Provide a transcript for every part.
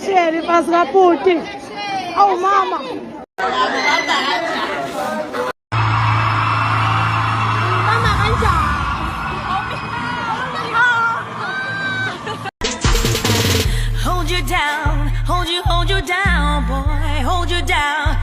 Sheri pasikaputi. Awu mama. Hold you down, hold you down, boy, hold you down.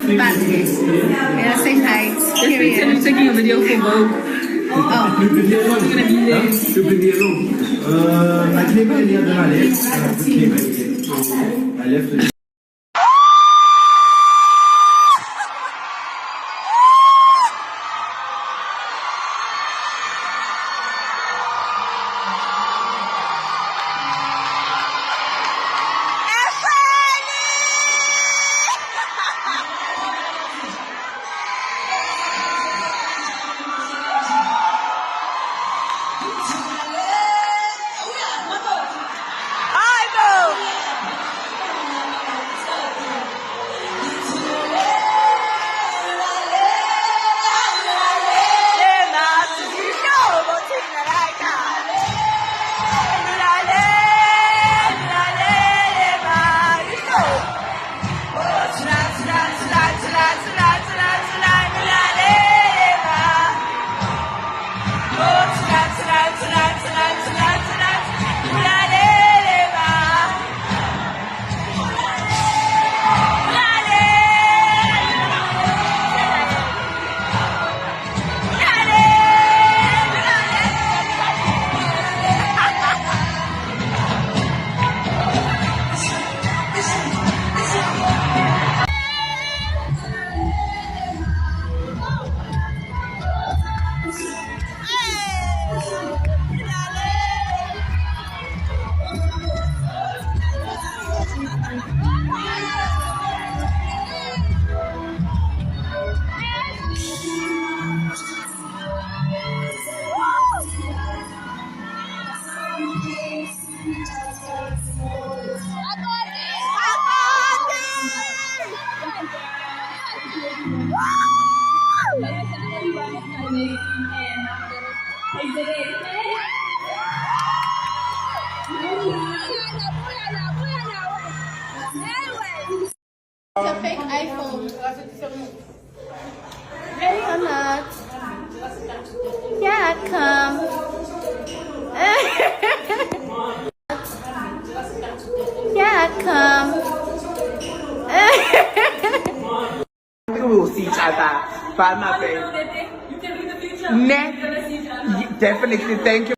Yeah, say hi. Period. I'm taking a video for Vogue. Oh. You're gonna be there. I came in the other night. I left it. It's a fake iPhone. come. Yeah, I come. We will see each other. Bye, my babe. You can read the future. Definitely. Thank you.